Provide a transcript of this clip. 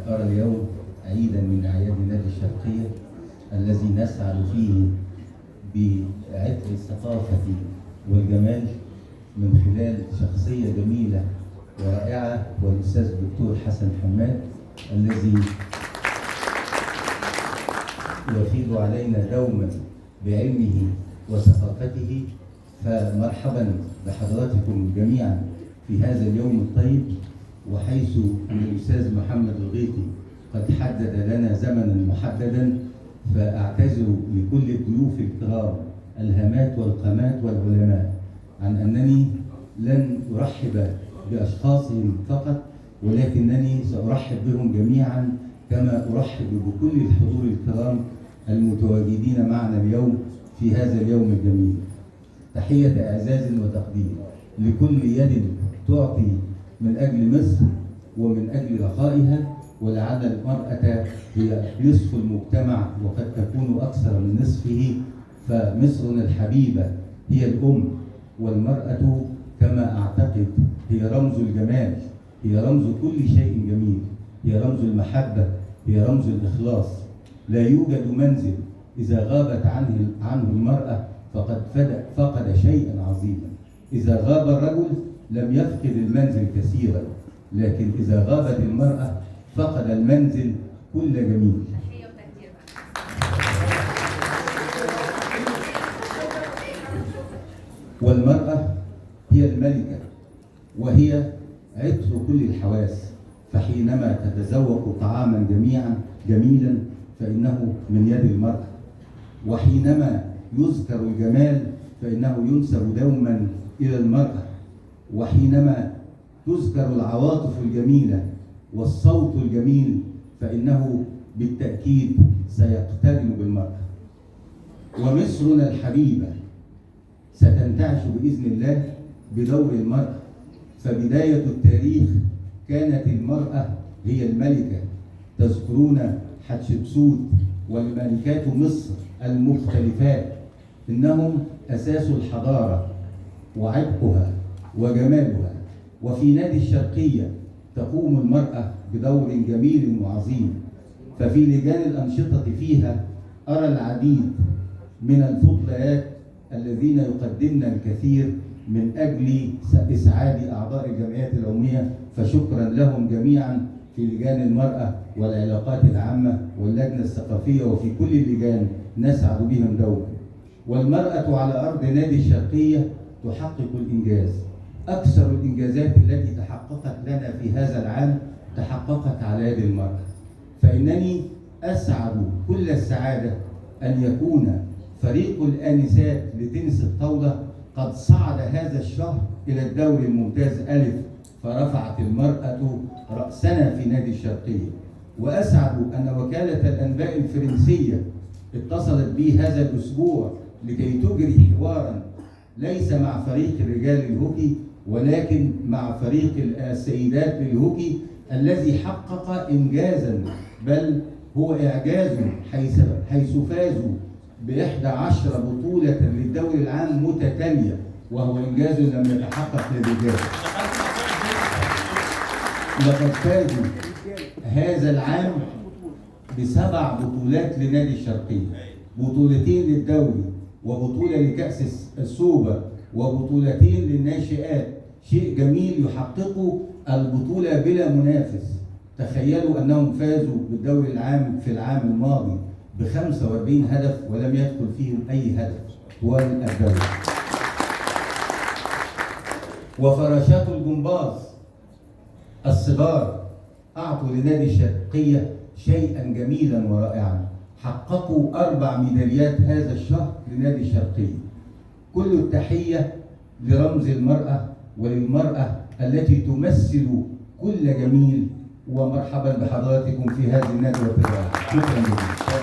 أرى اليوم عيدا من أعياد نادي الشرقية الذي نسعد فيه بعطر الثقافة والجمال من خلال شخصية جميلة ورائعة، والأستاذ الدكتور حسن حماد الذي يفيض علينا دوما بعلمه وثقافته. فمرحبا بحضراتكم جميعا في هذا اليوم الطيب، وحيث أن الأستاذ محمد الغيطي قد حدد لنا زمنا محددا، فأعتذر لكل الضيوف الكرام الهامات والقامات والعلماء عن أنني لن أرحب بأشخاصهم فقط، ولكنني سأرحب بهم جميعا كما أرحب بكل الحضور الكرام المتواجدين معنا اليوم في هذا اليوم الجميل. تحية إعزاز وتقدير لكل يد تعطي من أجل مصر ومن أجل رخائها، ولعل المرأة هي نصف المجتمع وقد تكون أكثر من نصفه، فمصرنا الحبيبة هي الأم، والمرأة كما أعتقد هي رمز الجمال، هي رمز كل شيء جميل، هي رمز المحبة، هي رمز الإخلاص. لا يوجد منزل إذا غابت عنه المرأة فقد فقد شيئا عظيما. إذا غاب الرجل لم يفقد المنزل كثيرا، لكن إذا غابت المرأة فقد المنزل كل جميل. والمرأة هي الملكة وهي عطر كل الحواس، فحينما تتذوق طعاما جميلا فإنه من يد المرأة، وحينما يذكر الجمال فإنه ينسب دوما إلى المرأة، وحينما تذكر العواطف الجميلة والصوت الجميل فإنه بالتأكيد سيقترن بالمرأة. ومصرنا الحبيبة ستنتعش بإذن الله بدور المرأة، فبداية التاريخ كانت المرأة هي الملكة. تذكرون حتشبسوت والملكات مصر المختلفات، إنهم أساس الحضارة وعبقها وجمالها. وفي نادي الشرقية تقوم المرأة بدور جميل وعظيم، ففي لجان الأنشطة فيها أرى العديد من الفضليات الذين يقدمن الكثير من أجل إسعاد أعضاء الجمعيات العمومية، فشكرا لهم جميعا في لجان المرأة والعلاقات العامة واللجنة الثقافية، وفي كل اللجان نسعد بهم دوما. والمرأة على أرض نادي الشرقية تحقق الإنجاز. أكثر الإنجازات التي تحققت لنا في هذا العام تحققت على يد المرأة، فإنني أسعد كل السعادة أن يكون فريق الآنسات لتنس الطاولة قد صعد هذا الشهر إلى الدوري الممتاز ألف، فرفعت المرأة رأسنا في نادي الشرقية. وأسعد أن وكالة الأنباء الفرنسية اتصلت بي هذا الأسبوع لكي تجري حوارا ليس مع فريق الرجال للهوكي ولكن مع فريق السيدات للهوكي الذي حقق إنجازا، بل هو إعجاز، حيث فازوا ب11 بطولة للدوري العام متتالية، وهو إنجاز لم يتحقق للرجال. لقد فازوا هذا العام ب7 بطولات لنادي الشرقية، بطولتين للدوري وبطولة لكأس السوبر وبطولتين للناشئات. شيء جميل يحققوا البطولة بلا منافس. تخيلوا أنهم فازوا بالدوري العام في العام الماضي ب45 هدف ولم يدخل فيهم أي هدف طوال الدوري. وفراشات الجمباز الصغار أعطوا لنادي الشرقية شيئا جميلا ورائعا، حققوا 4 ميداليات هذا الشهر لنادي الشرقية. كل التحية لرمز المرأة وللمرأة التي تمثل كل جميل، ومرحبا بحضراتكم في هذه الندوة. شكرا جزيلا.